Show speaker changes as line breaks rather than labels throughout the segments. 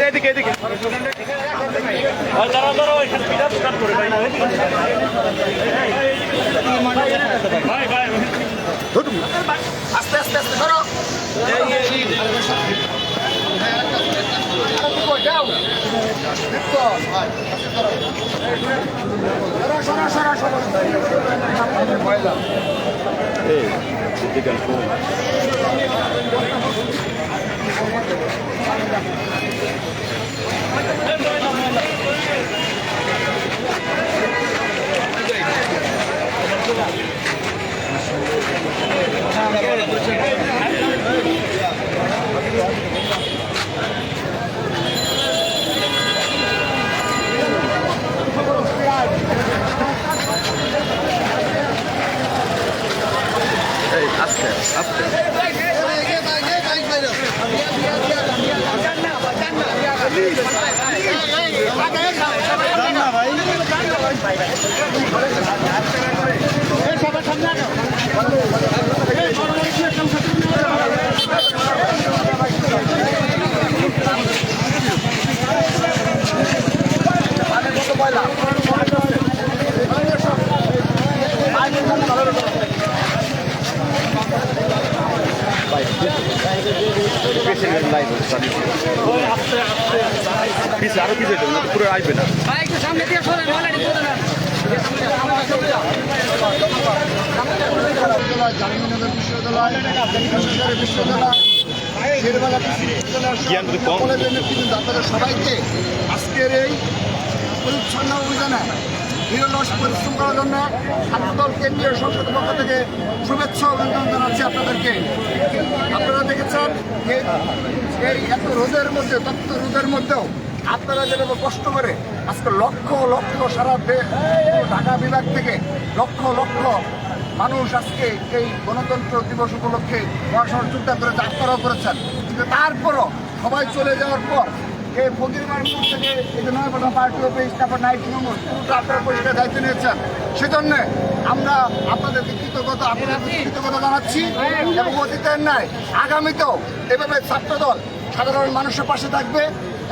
এদিকে এদিকে
আস্তে আস্তে আস্তে ধরো
আস্তে আস্তে আরো কিছু পুরো আসবে না
জাহাঙ্গীরনগর বিশ্ববিদ্যালয় আপনাদের সবাইকে আজকের এই পরিচ্ছন্ন অভিযানে নিরলস পরিশ্রম করার জন্য ছাত্রদল কেন্দ্রীয় সংসদের পক্ষ থেকে শুভেচ্ছা অভিনন্দন জানাচ্ছি আপনাদেরকে। আপনারা দেখেছেন এই এত রোদের মধ্যে তপ্ত রোদের মধ্যেও আপনারা যেভাবে কষ্ট করে আজকে লক্ষ লক্ষ সারা ঢাকা বিভাগ থেকে লক্ষ লক্ষ মানুষ আজকে এই গণতন্ত্র দিবস উপলক্ষে পড়াশোনার যোগদান করে যাত্রাও করেছেন, কিন্তু তারপরও সবাই চলে যাওয়ার পর এই ফকিরমারপুর থেকে এই যে নয়পটা পার্টি অফিস তারপর নাইট তৃণমূল পুরোটা আপনারা পরিষ্কার দায়িত্ব নিয়েছেন। সেজন্য আমরা আপনাদেরকে কৃতজ্ঞতা জানাচ্ছি এবং অতীতের নাই আগামীতেও এভাবে ছাত্রদল সাধারণ মানুষের পাশে থাকবে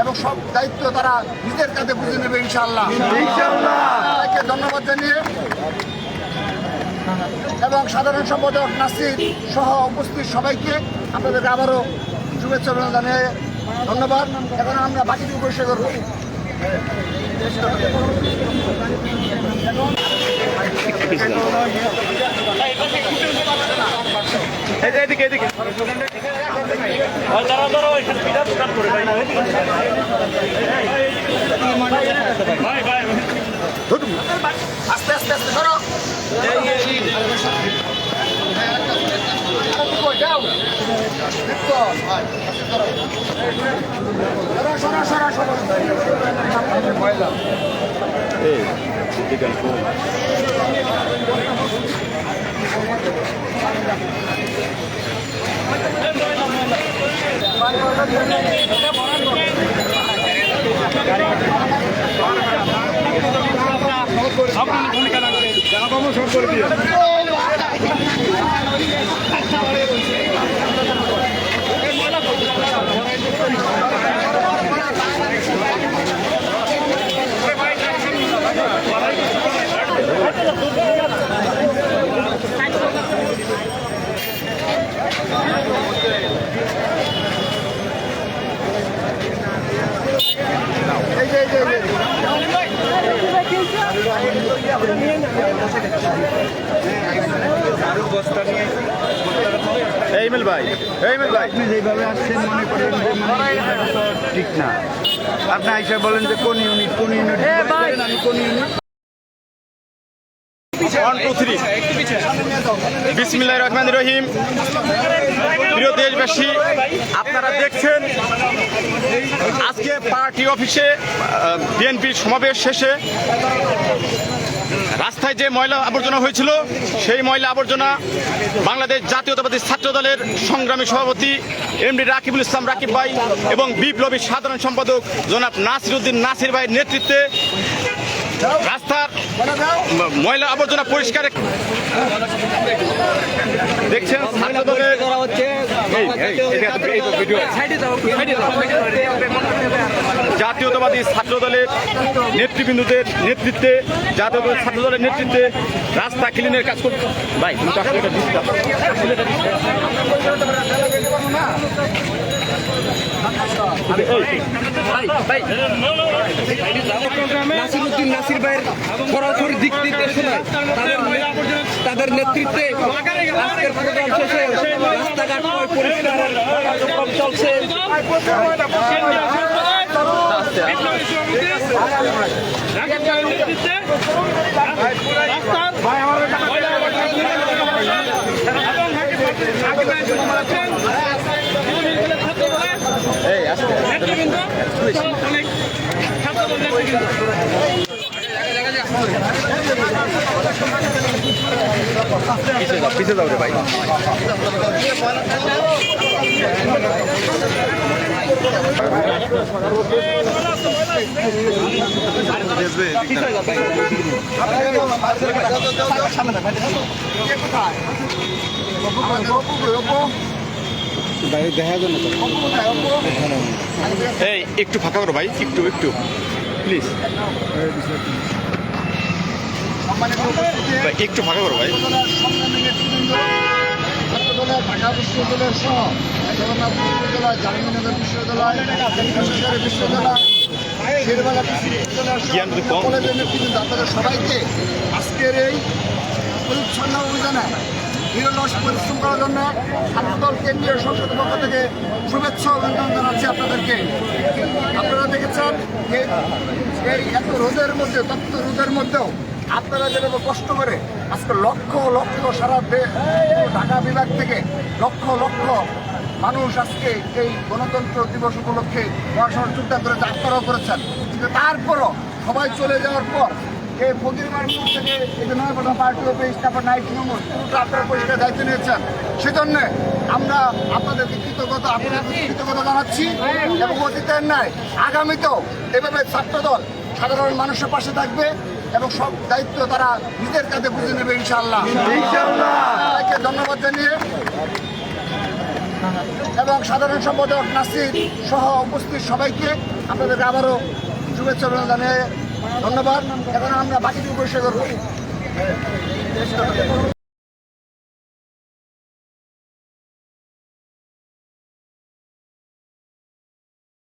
এবং সব দায়িত্ব তারা নিজের কাছে বুঝে নেবে ইনশাআল্লাহ। তাদেরকে ধন্যবাদ জানিয়ে এবং সাধারণ সম্পাদক নাসির সহ উপস্থিত সবাইকে আপনাদেরকে আবারও শুভেচ্ছা জানিয়ে ধন্যবাদ। এখন আমরা বাকিটুকু পরিষ্কার করবো।
এদিকে এদিকে
আস্তে আস্তে আস্তে ধরো
আপনার ভূমিকা রাখবেন জানাবাবু সব করে দিয়ে এই মিল ভাই
আপনি যেভাবে আসছেন মনে করেন যে ঠিক না। আপনি আইসা বলেন যে কোন ইউনিট আমি কোন ইউনিট।
1 2 3 বিসমিল্লাহির রহমানির রহিম। প্রিয় দেশবাসী, আপনারা দেখছেন আজকে পার্টি অফিসে বিএনপির সমাবেশ শেষে রাস্তায় যে ময়লা আবর্জনা হয়েছিল সেই ময়লা আবর্জনা বাংলাদেশ জাতীয়তাবাদী ছাত্র দলের সংগ্রামী সভাপতি এমডি রাকিবুল ইসলাম রাকিব ভাই এবং বিপ্লবী সাধারণ সম্পাদক জনাব নাসিরউদ্দিন নাসির ভাইয়ের নেতৃত্বে রাস্তার ময়লা আবর্জনা পরিষ্কার দেখছেন ছাত্র দলের জাতীয়তাবাদী ছাত্র দলের নেতৃবৃন্দদের নেতৃত্বে জাতীয়তাবাদী ছাত্র দলের নেতৃত্বে রাস্তা ক্লিনের কাজ করতে ভাই তুমি তো আসলে এটা দিচ্ছি
নাসিরউদ্দিন নাসির ভাইয়ের সরাসরি দিক নির্দেশনায় তাদের নেতৃত্বে আজকের প্রোগ্রাম শেষে রাস্তাঘাট পরিষ্কারের কার্যক্রম চলছে।
পিছিয়ে যাও রে ভাই এই একটু ফাঁকা করো ভাই একটু একটু প্লিজ একটু ফাঁকা করো ভাই
সংগ্রামী নেতৃবৃন্দ ছাত্রদলের ঢাকা বিশ্ববিদ্যালয় সহ জগন্নাথ বিশ্ববিদ্যালয় জাহাঙ্গীরনগর বিশ্ববিদ্যালয় বিশ্ববিদ্যালয় শেরবাংলা বিশ্ববিদ্যালয় কলেজের নেতৃবৃন্দ আপনাদের সবাইকে আজকের এই পরিচ্ছন্ন অভিযানে নিরলস পরিশ্রম করার জন্য ছাত্রদল কেন্দ্রীয় সংসদের পক্ষ থেকে শুভেচ্ছা অভিনন্দন জানাচ্ছি আপনাদেরকে। আপনারা দেখেছেন এই এত রোদের মধ্যে তপ্ত রোদের মধ্যেও আপনারা যেভাবে কষ্ট করে আজকে লক্ষ লক্ষ সারা ঢাকা বিভাগ থেকে লক্ষ লক্ষ মানুষ আজকে এই গণতন্ত্র দিবস উপলক্ষে পড়াশোনার যোগদান করে আপনারাও করেছেন, কিন্তু তারপরও সবাই চলে যাওয়ার পর এই ফকিরমারপুর থেকে এই যে নয়পটা পার্টি অফিস তারপর নাইট নম্বর পুরোটা আপনারা পরিষ্কার দায়িত্ব নিয়েছেন, সেজন্য আমরা আপনাদেরকে কৃতজ্ঞতা জানাচ্ছি এবং অতীতের ন্যায় আগামীতেও এভাবে ছাত্রদল সাধারণ মানুষের পাশে থাকবে এবং সব দায়িত্ব তারা নিজের কাছে বুঝে নেবে ইনশাআল্লাহ। সবাইকে ধন্যবাদ জানিয়ে এবং সাধারণ সম্পাদক নাসির সহ উপস্থিত সবাইকে আপনাদেরকে আবারও শুভেচ্ছা জানিয়ে ধন্যবাদ। এখন আমরা বাকিটুকু পরিষ্কার করবো।